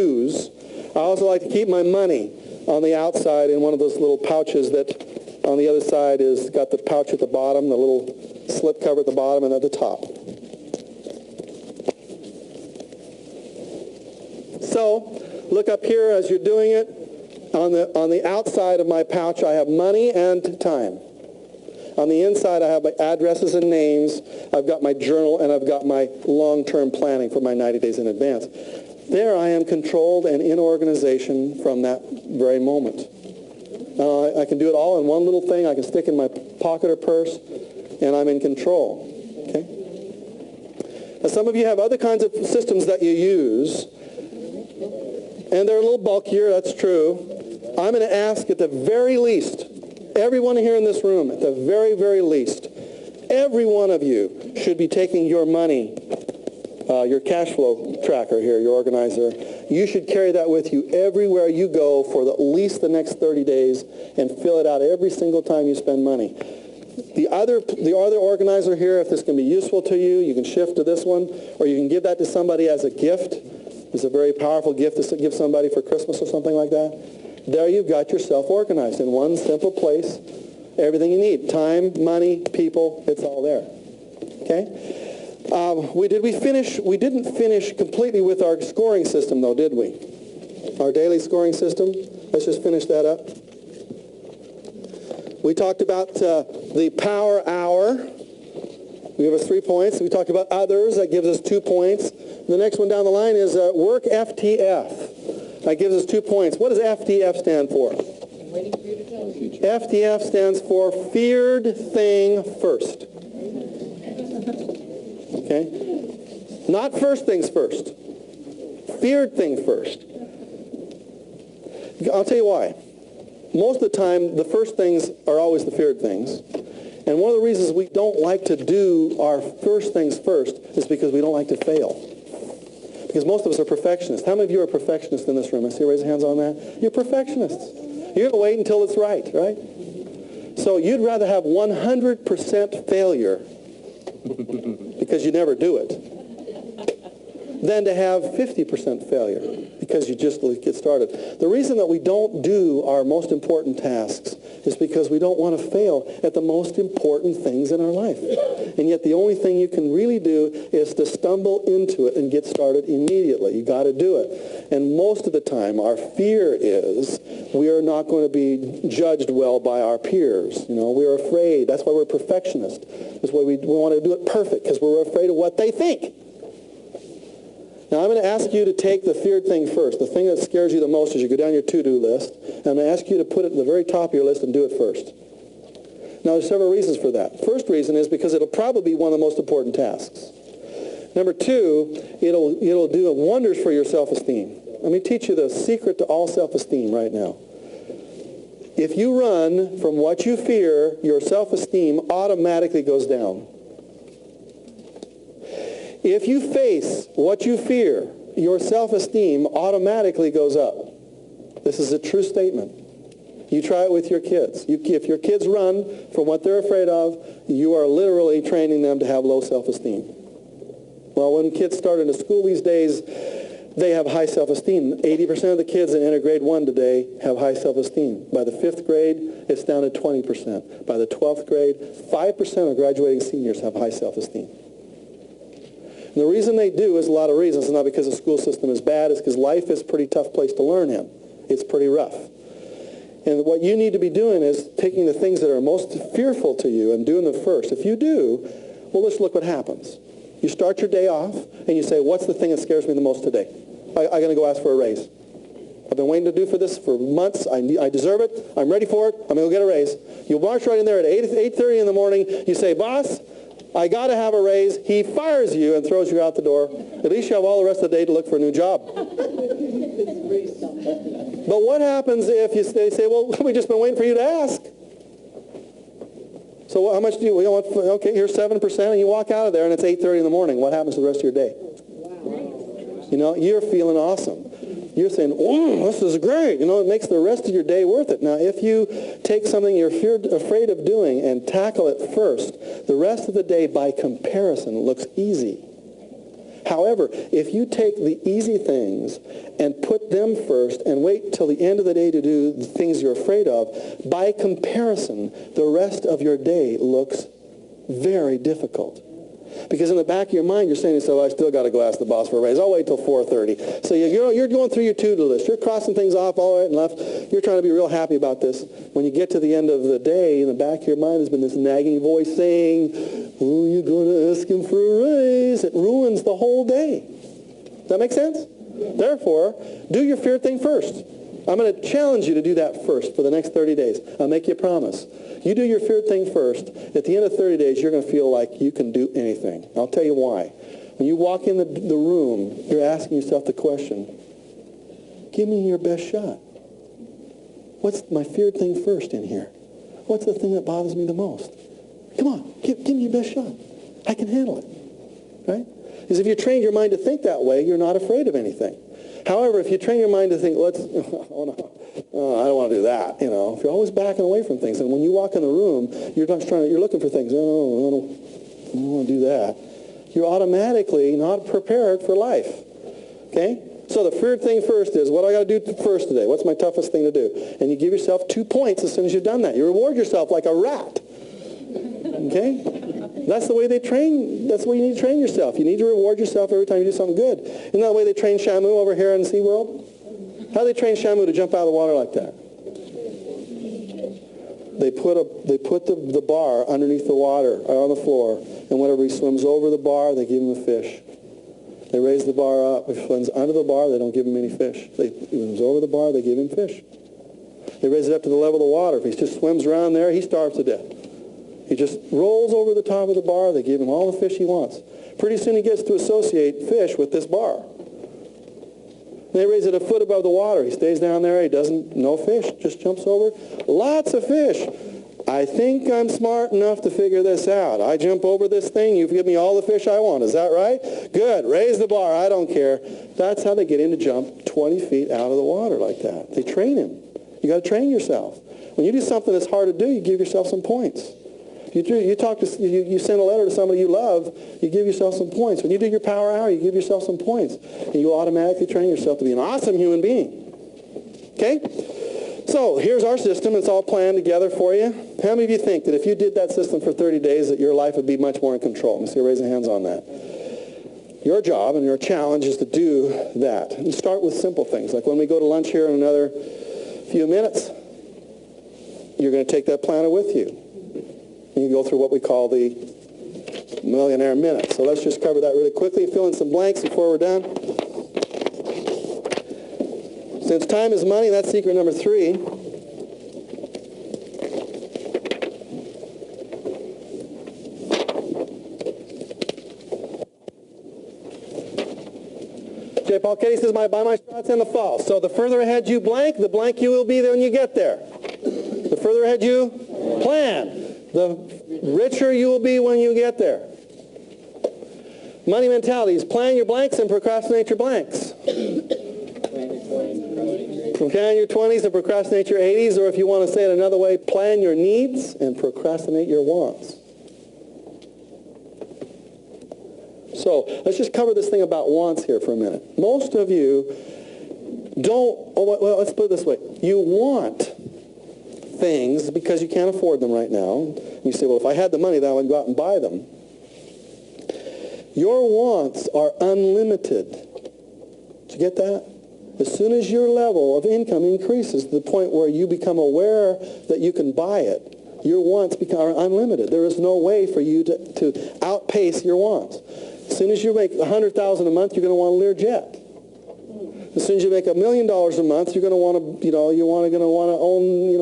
use. I also like to keep my money on the outside in one of those little pouches that on the other side is got the pouch at the bottom, the little slip cover at the bottom and at the top. So look up here as you're doing it. On the outside of my pouch I have money and time. On the inside I have my addresses and names. I've got my journal and I've got my long-term planning for my 90 days in advance. There I am controlled and in organization from that very moment. I can do it all in one little thing. I can stick in my pocket or purse, and I'm in control. Okay? Now, some of you have other kinds of systems that you use, and they're a little bulkier, that's true. I'm going to ask at the very least, everyone here in this room, at the very, very least, every one of you should be taking your money, your cash flow tracker here, your organizer. You should carry that with you everywhere you go for at least the next 30 days and fill it out every single time you spend money. The other organizer here, if this can be useful to you, you can shift to this one, or you can give that to somebody as a gift. It's a very powerful gift to give somebody for Christmas or something like that. There you've got yourself organized in one simple place. Everything you need, time, money, people, it's all there. Okay? We didn't finish completely with our scoring system, though, did we? Our daily scoring system. Let's just finish that up. We talked about the power hour. We have 3 points. We talked about others. That gives us 2 points. The next one down the line is work FTF. That gives us 2 points. What does FTF stand for? I'm waiting for you to tell me. FTF stands for feared thing first. Okay? Not first things first. Feared thing first. I'll tell you why. Most of the time, the first things are always the feared things. And one of the reasons we don't like to do our first things first is because we don't like to fail. Because most of us are perfectionists. How many of you are perfectionists in this room? I see you raise your hands on that. You're perfectionists. You're going to wait until it's right? So you'd rather have 100% failure because you never do it, than to have 50% failure because you just get started. The reason that we don't do our most important tasks is because we don't want to fail at the most important things in our life. And yet the only thing you can really do is to stumble into it and get started immediately. You got to do it. And most of the time our fear is we are not going to be judged well by our peers. We're afraid. That's why we're perfectionists. That's why we want to do it perfect, because we're afraid of what they think. Now, I'm going to ask you to take the feared thing first. The thing that scares you the most as you go down your to-do list. And I'm going to ask you to put it at the very top of your list and do it first. Now, there's several reasons for that. First reason is because it'll probably be one of the most important tasks. Number two, it'll do wonders for your self-esteem. Let me teach you the secret to all self-esteem right now. If you run from what you fear, your self-esteem automatically goes down. If you face what you fear, your self-esteem automatically goes up. This is a true statement. You try it with your kids. If your kids run from what they're afraid of, you are literally training them to have low self-esteem. Well, when kids start into school these days, they have high self-esteem. 80% of the kids in grade 1 today have high self-esteem. By the 5th grade, it's down to 20%. By the 12th grade, 5% of graduating seniors have high self-esteem. And the reason they do is a lot of reasons. It's not because the school system is bad. It's because life is a pretty tough place to learn in. It's pretty rough. And what you need to be doing is taking the things that are most fearful to you and doing them first. If you do, well, let's look what happens. You start your day off and you say, what's the thing that scares me the most today? I'm going to go ask for a raise. I've been waiting to do for this for months. I deserve it. I'm ready for it. I'm going to go get a raise. You march right in there at 8:30 in the morning. You say, boss, I got to have a raise. He fires you and throws you out the door. At least you have all the rest of the day to look for a new job. But what happens if they say, well, we've just been waiting for you to ask? So how much do you want? Okay, here's 7%, and you walk out of there, and it's 8:30 in the morning. What happens to the rest of your day? Wow. You're feeling awesome. You're saying, oh, this is great. It makes the rest of your day worth it. Now, if you take something you're afraid of doing and tackle it first, the rest of the day, by comparison, looks easy. However, if you take the easy things and put them first and wait till the end of the day to do the things you're afraid of, by comparison, the rest of your day looks very difficult. Because in the back of your mind, you're saying to yourself, I still got to go ask the boss for a raise. I'll wait till 4:30. So you're going through your to-do list. You're crossing things off all right and left. You're trying to be real happy about this. When you get to the end of the day, in the back of your mind has been this nagging voice saying, oh, you're going to ask him for a raise. It ruins the whole day. Does that make sense? Yeah. Therefore, do your feared thing first. I'm going to challenge you to do that first for the next 30 days. I'll make you a promise. You do your feared thing first. At the end of 30 days, you're going to feel like you can do anything. I'll tell you why. When you walk in the room, you're asking yourself the question, give me your best shot. What's my feared thing first in here? What's the thing that bothers me the most? Come on, give me your best shot. I can handle it. Right? Because if you train your mind to think that way, you're not afraid of anything. However, if you train your mind to think, I don't want to do that, if you're always backing away from things, and when you walk in the room, you're looking for things, I don't want to do that, you're automatically not prepared for life. Okay? So the feared thing first is, what do I got to do first today? What's my toughest thing to do? And you give yourself 2 points as soon as you've done that. You reward yourself like a rat. Okay? That's the way they train. That's the way you need to train yourself. You need to reward yourself every time you do something good. Isn't that the way they train Shamu over here in SeaWorld? How do they train Shamu to jump out of the water like that? They put the bar underneath the water or on the floor, and whenever he swims over the bar, they give him a fish. They raise the bar up. If he swims under the bar, they don't give him any fish. He swims over the bar, they give him fish. They raise it up to the level of the water. If he just swims around there, he starves to death. He just rolls over the top of the bar. They give him all the fish he wants. Pretty soon he gets to associate fish with this bar. They raise it a foot above the water. He stays down there. He doesn't, no fish, just jumps over. Lots of fish. I think I'm smart enough to figure this out. I jump over this thing. You give me all the fish I want. Is that right? Good. Raise the bar. I don't care. That's how they get him to jump 20 feet out of the water like that. They train him. You got to train yourself. When you do something that's hard to do, you give yourself some points. You send a letter to somebody you love, you give yourself some points. When you do your power hour, you give yourself some points. And you automatically train yourself to be an awesome human being. Okay? So here's our system. It's all planned together for you. How many of you think that if you did that system for 30 days that your life would be much more in control? Let me see you raising hands on that. Your job and your challenge is to do that. And start with simple things. Like when we go to lunch here in another few minutes, you're going to take that planner with you. You go through what we call the Millionaire Minute. So let's just cover that really quickly. Fill in some blanks before we're done. Since time is money, that's secret number 3. J. Paul Getty says, buy my shots in the fall. So the further ahead you blank, the blank you will be when you get there. The further ahead you plan, the richer you will be when you get there. Money mentalities. Plan your blanks and procrastinate your blanks. Plan your 20s and procrastinate your 80s, or if you want to say it another way, plan your needs and procrastinate your wants. So let's just cover this thing about wants here for a minute. Most of you let's put it this way. You want things because you can't afford them right now. You say, well, if I had the money, then I would go out and buy them. Your wants are unlimited. Did you get that? As soon as your level of income increases to the point where you become aware that you can buy it, your wants are unlimited. There is no way for you to outpace your wants. As soon as you make $100,000 a month, you're going to want a Learjet. As soon as you make $1 million a month, you're going to want to, own,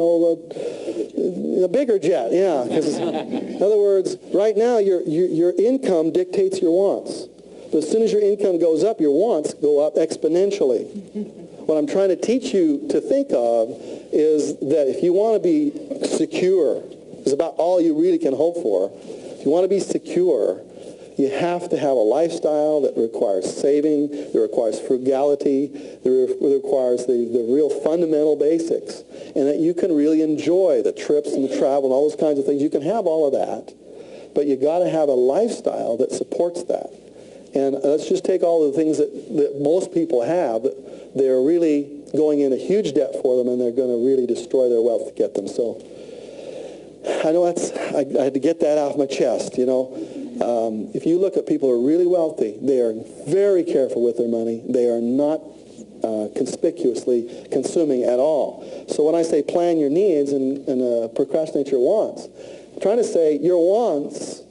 a bigger jet. Yeah. In other words, right now your income dictates your wants. But as soon as your income goes up, your wants go up exponentially. What I'm trying to teach you to think of is that if you want to be secure, it's about all you really can hope for. If you want to be secure, you have to have a lifestyle that requires saving, that requires frugality, that requires the real fundamental basics, and that you can really enjoy the trips and the travel and all those kinds of things. You can have all of that, but you got to have a lifestyle that supports that. And let's just take all the things that most people have. They're really going in a huge debt for them, and they're going to really destroy their wealth to get them. So I know I had to get that off my chest, you know. If you look at people who are really wealthy, they are very careful with their money. They are not conspicuously consuming at all. So when I say plan your needs and procrastinate your wants, I'm trying to say your wants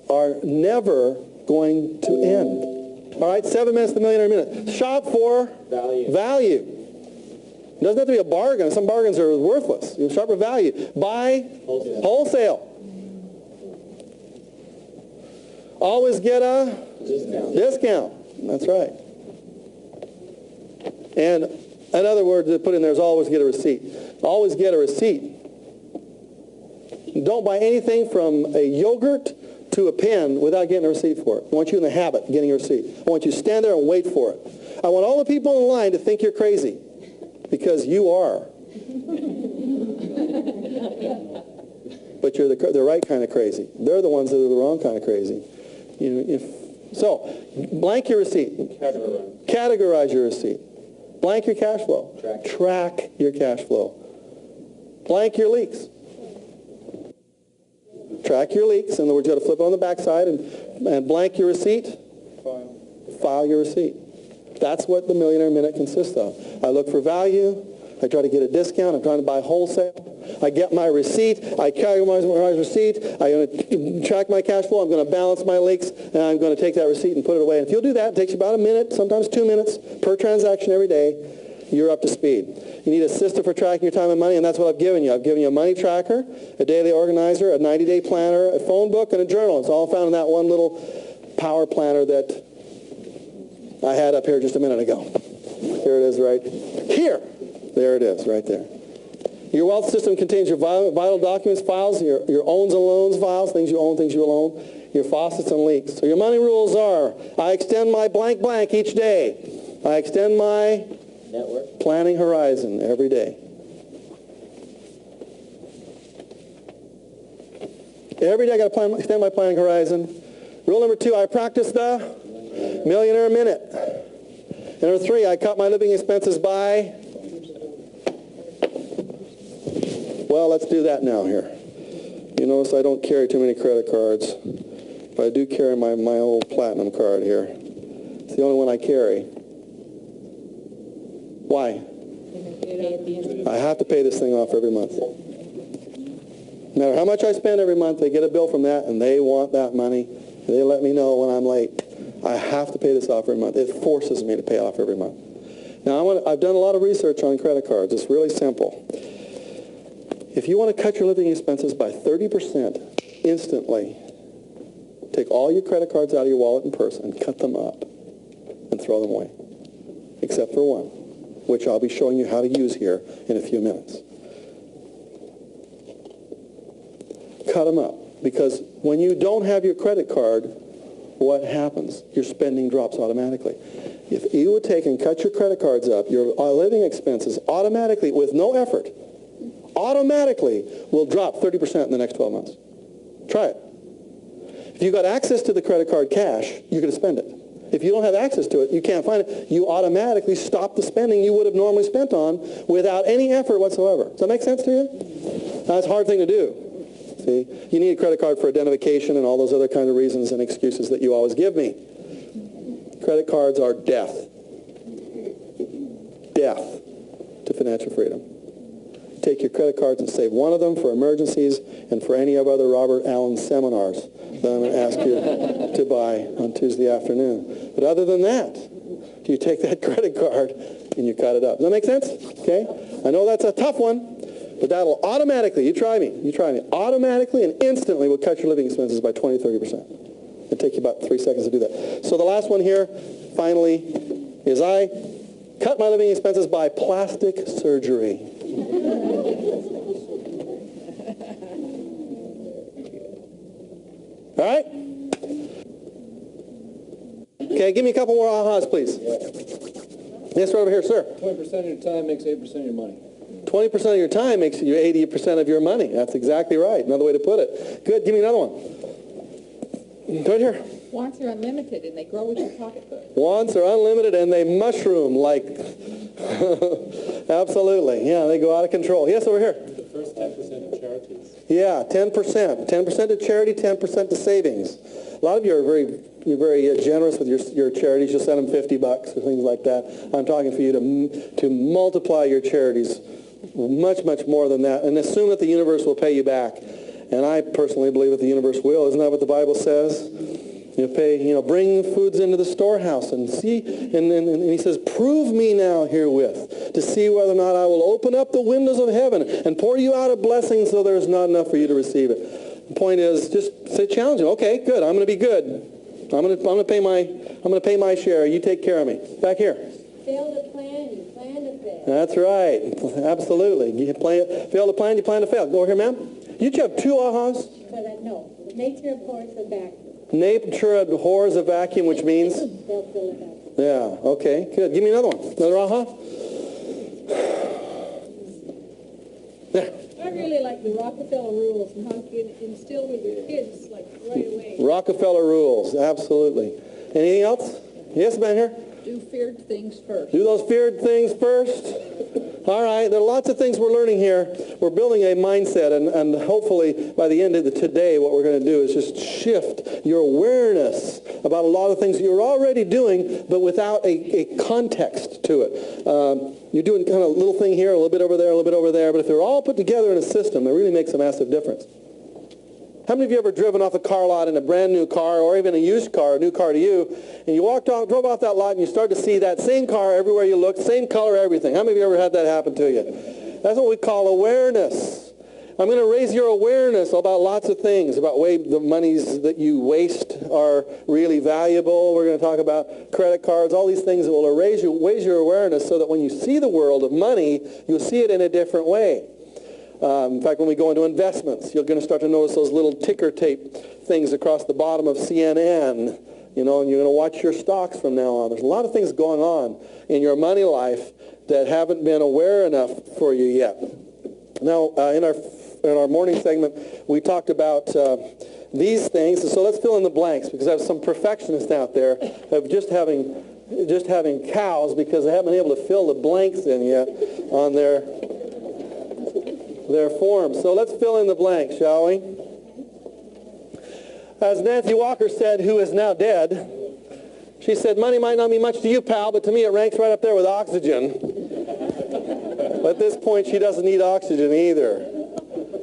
are never going to end. All right, 7 minutes to the millionaire minute. Shop for value. It doesn't have to be a bargain. Some bargains are worthless. You shop for value. Buy wholesale. Always get a discount. That's right. And another word to put in there is always get a receipt. Always get a receipt. Don't buy anything from a yogurt to a pen without getting a receipt for it. I want you in the habit of getting a receipt. I want you to stand there and wait for it. I want all the people in line to think you're crazy, because you are. But you're the right kind of crazy. They're the ones that are the wrong kind of crazy. So, blank your receipt. Categorize your receipt. Blank your cash flow. Track your cash flow. Blank your leaks. Track your leaks. In other words, you got to flip it on the backside and blank your receipt. File your receipt. That's what the Millionaire Minute consists of. I look for value. I try to get a discount. I'm trying to buy wholesale. I get my receipt. I categorize my receipt. I'm going to track my cash flow. I'm going to balance my leaks, and I'm going to take that receipt and put it away. And if you'll do that, it takes you about a minute, sometimes 2 minutes per transaction every day. You're up to speed. You need a system for tracking your time and money, and that's what I've given you. I've given you a money tracker, a daily organizer, a 90-day planner, a phone book, and a journal. It's all found in that one little power planner that I had up here just a minute ago. Here it is right here. There it is right there. Your wealth system contains your vital documents files, your owns and loans files, things you own, things you will own, your faucets and leaks. So your money rules are, I extend my blank blank each day. I extend my network planning horizon every day. Every day I got to extend my planning horizon. Rule number 2, I practice the Millionaire Minute. And number 3, I cut my living expenses by... Well, let's do that now here. You notice I don't carry too many credit cards, but I do carry my old platinum card here. It's the only one I carry. Why? I have to pay this thing off every month. No matter how much I spend every month, they get a bill from that, and they want that money. They let me know when I'm late. I have to pay this off every month. It forces me to pay off every month. Now, I've done a lot of research on credit cards. It's really simple. If you want to cut your living expenses by 30% instantly, take all your credit cards out of your wallet and purse and cut them up and throw them away, except for one, which I'll be showing you how to use here in a few minutes. Cut them up, because when you don't have your credit card, what happens? Your spending drops automatically. If you would take and cut your credit cards up, your living expenses automatically, with no effort, automatically will drop 30% in the next 12 months. Try it. If you got access to the credit card cash, you're going to spend it. If you don't have access to it, you can't find it, you automatically stop the spending you would have normally spent on without any effort whatsoever. Does that make sense to you? That's a hard thing to do. See, you need a credit card for identification and all those other kind of reasons and excuses that you always give me. Credit cards are death. Death to financial freedom. Take your credit cards and save one of them for emergencies and for any of other Robert Allen seminars that I'm going to ask you to buy on Tuesday afternoon. But other than that, you take that credit card and you cut it up. Does that make sense? Okay? I know that's a tough one, but that'll automatically, you try me, automatically and instantly will cut your living expenses by 20-30%. It'll take you about 3 seconds to do that. So the last one here, finally, is I cut my living expenses by plastic surgery. All right? Okay, give me a couple more ahas, please. Yes, right over here, sir. 20% of your time makes 8% of your money. 20% of your time makes you 80% of your money. That's exactly right. Another way to put it. Good. Give me another one. Right here. Wants are unlimited and they grow with your pocketbook. Wants are unlimited and they mushroom like, absolutely. Yeah, they go out of control. Yes, over here. The first 10% of charities. Yeah, 10%. 10% to charity, 10% to savings. A lot of you are you're very generous with your charities. You'll send them $50 or things like that. I'm talking for you to multiply your charities much, much more than that, and assume that the universe will pay you back. And I personally believe that the universe will. Isn't that what the Bible says? Bring foods into the storehouse and see, and he says, prove me now herewith to see whether or not I will open up the windows of heaven and pour you out a blessing so there's not enough for you to receive it. The point is, just say, challenge him. Okay, good. I'm going to be good. I'm going to pay my share. You take care of me. Back here. Fail to plan, you plan to fail. That's right. Absolutely. Fail to plan, you plan to fail. Go over here, ma'am. You have two ahas? No. Nature abhors a vacuum. Nature abhors a vacuum, which means? They'll fill it up. Yeah, okay, good. Give me another one. Another aha? There. I really like the Rockefeller rules and how you can instill with your kids like right away. Rockefeller rules, absolutely. Anything else? Yes, man here? Do feared things first. Do those feared things first? All right, there are lots of things we're learning here. We're building a mindset, and hopefully by the end of today, what we're going to do is just shift your awareness about a lot of things you're already doing, but without a context to it. You're doing kind of a little thing here, a little bit over there, a little bit over there, but if they're all put together in a system, it really makes a massive difference. How many of you ever driven off a car lot in a brand new car or even a used car, a new car to you, and you drove off that lot and you start to see that same car everywhere you look, same color, everything? How many of you ever had that happen to you? That's what we call awareness. I'm going to raise your awareness about lots of things, about the monies that you waste are really valuable. We're going to talk about credit cards, all these things that will raise your awareness so that when you see the world of money, you'll see it in a different way. In fact, when we go into investments, you're going to start to notice those little ticker tape things across the bottom of CNN, and you're going to watch your stocks from now on. There's a lot of things going on in your money life that haven't been aware enough for you yet. Now, in our morning segment, we talked about these things. So let's fill in the blanks, because I have some perfectionists out there of just having cows because they haven't been able to fill the blanks in yet on their forms. So let's fill in the blanks, shall we? As Nancy Walker said, who is now dead, she said, money might not mean much to you, pal, but to me it ranks right up there with oxygen. At this point, she doesn't need oxygen either.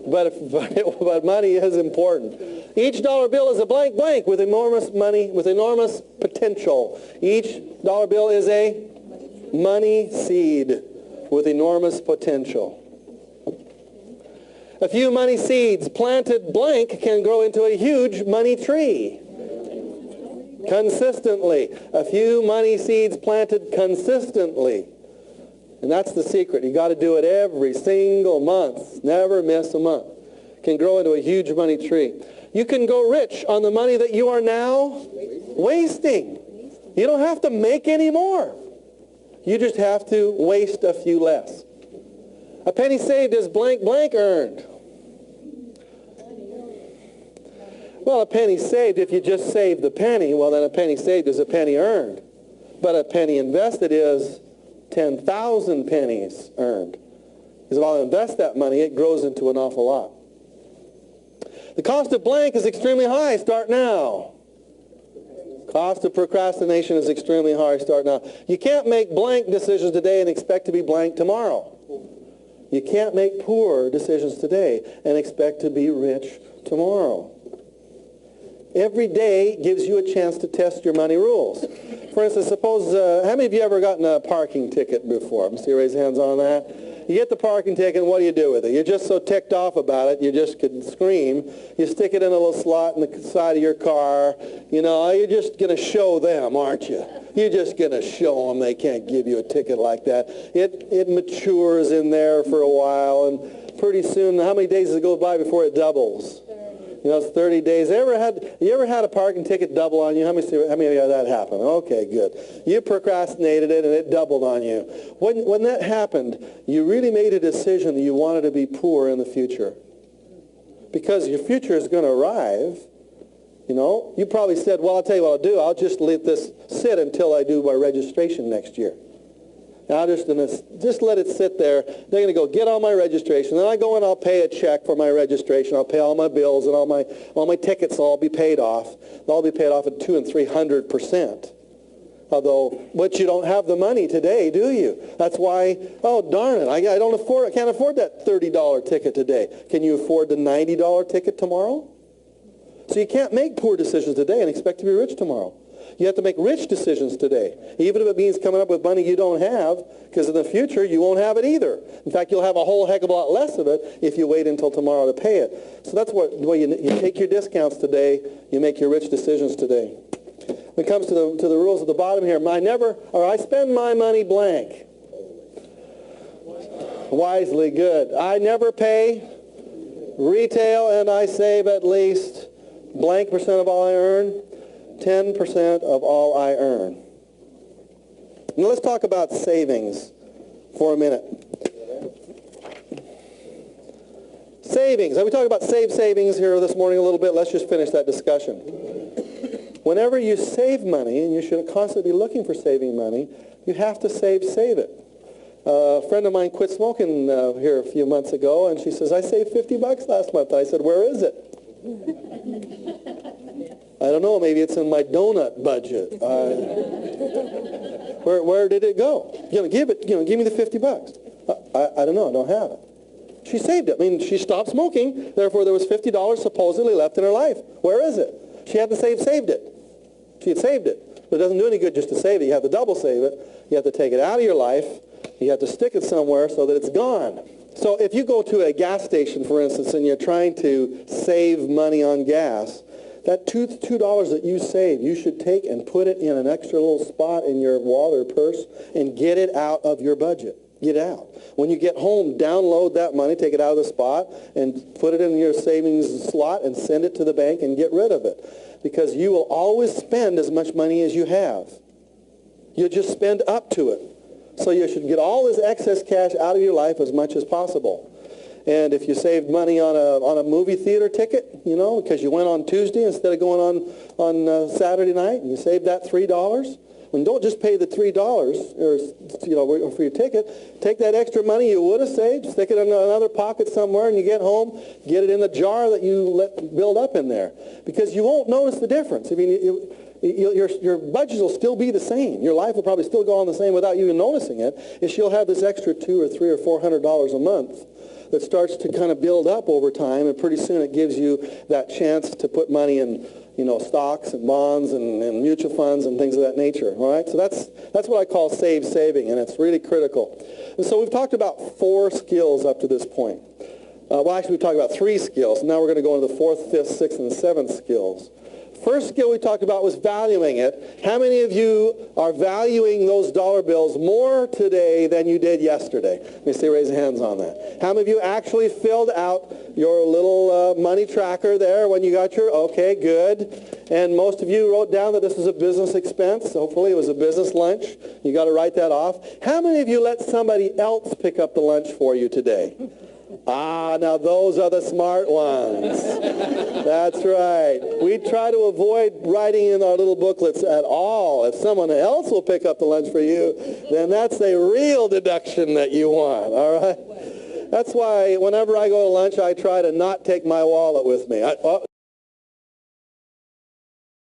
But money is important. Each dollar bill is a blank with enormous money, with enormous potential. Each dollar bill is a money seed with enormous potential. A few money seeds planted blank can grow into a huge money tree. Consistently. A few money seeds planted consistently. And that's the secret. You got to do it every single month. Never miss a month. Can grow into a huge money tree. You can go rich on the money that you are now wasting. You don't have to make any more. You just have to waste a few less. A penny saved is blank earned. Well, a penny saved, if you just save the penny, well, then a penny saved is a penny earned. But a penny invested is 10,000 pennies earned. Because if I'll invest that money, it grows into an awful lot. The cost of blank is extremely high. Start now. Cost of procrastination is extremely high. Start now. You can't make blank decisions today and expect to be blank tomorrow. You can't make poor decisions today and expect to be rich tomorrow. Every day gives you a chance to test your money rules. For instance, suppose, how many of you ever gotten a parking ticket before? I'm see you raise hands on that. You get the parking ticket, and what do you do with it? You're just so ticked off about it, you just could scream. You stick it in a little slot in the side of your car. You know, you're just going to show them, aren't you? You're just going to show them they can't give you a ticket like that. It matures in there for a while, and pretty soon, how many days does it go by before it doubles? You know, it's 30 days. You ever had a parking ticket double on you? How many of you had that happen? Okay, good. You procrastinated it and it doubled on you. When that happened, you really made a decision that you wanted to be poor in the future. Because your future is going to arrive. You know, you probably said, well, I'll tell you what I'll do. I'll just let this sit until I do my registration next year. And I'll just let it sit there. They're going to go get all my registration. Then I go and I'll pay a check for my registration. I'll pay all my bills, and all my tickets will all be paid off. They'll all be paid off at 200 and 300%. But you don't have the money today, do you? That's why, oh, darn it, I can't afford that $30 ticket today. Can you afford the $90 ticket tomorrow? So you can't make poor decisions today and expect to be rich tomorrow. You have to make rich decisions today, even if it means coming up with money you don't have, because in the future you won't have it either. In fact, you'll have a whole heck of a lot less of it if you wait until tomorrow to pay it. So that's the way you take your discounts today, you make your rich decisions today. When it comes to the rules at the bottom here, I spend my money blank. Wisely, good. I never pay retail, and I save at least blank percent of all I earn, 10% of all I earn. Now let's talk about savings for a minute. Savings. We talked about savings here this morning a little bit. Let's just finish that discussion. Whenever you save money, and you should constantly be looking for saving money, you have to save it. A friend of mine quit smoking here a few months ago, and she says, I saved $50 last month. I said, where is it? I don't know, maybe it's in my donut budget. Where did it go? Give me the $50. I don't know, I don't have it. She saved it. I mean, she stopped smoking, therefore there was $50 supposedly left in her life. Where is it? She had saved it. She had saved it. But it doesn't do any good just to save it. You have to double save it. You have to take it out of your life. You have to stick it somewhere so that it's gone. So if you go to a gas station, for instance, and you're trying to save money on gas, that $2 that you save, you should take and put it in an extra little spot in your wallet or purse and get it out of your budget. Get it out. When you get home, download that money, take it out of the spot, and put it in your savings slot and send it to the bank and get rid of it. Because you will always spend as much money as you have. You'll just spend up to it. So you should get all this excess cash out of your life as much as possible. And if you saved money on a movie theater ticket, because you went on Tuesday instead of going on Saturday night, and you saved that $3, and don't just pay the $3 for your ticket. Take that extra money you would have saved, stick it in another pocket somewhere, and you get home, get it in the jar that you let build up in there, because you won't notice the difference. I mean, your budget will still be the same. Your life will probably still go on the same without you even noticing it. Is you'll have this extra $200 or $300 or $400 a month that starts to kind of build up over time, and pretty soon it gives you that chance to put money in stocks and bonds and mutual funds and things of that nature. All right, so that's what I call saving, and it's really critical. And so we've talked about 4 skills up to this point. Well, actually, we've talked about 3 skills. Now we're going to go into the 4th, 5th, 6th, and 7th skills. First skill we talked about was valuing it. How many of you are valuing those dollar bills more today than you did yesterday? Let me see, raise your hands on that. How many of you actually filled out your little money tracker there when you got your, okay, good. And most of you wrote down that this is a business expense. Hopefully it was a business lunch. You got to write that off. How many of you let somebody else pick up the lunch for you today? Now those are the smart ones. That's right. We try to avoid writing in our little booklets at all. If someone else will pick up the lunch for you, then that's a real deduction that you want, all right? That's why whenever I go to lunch, I try to not take my wallet with me.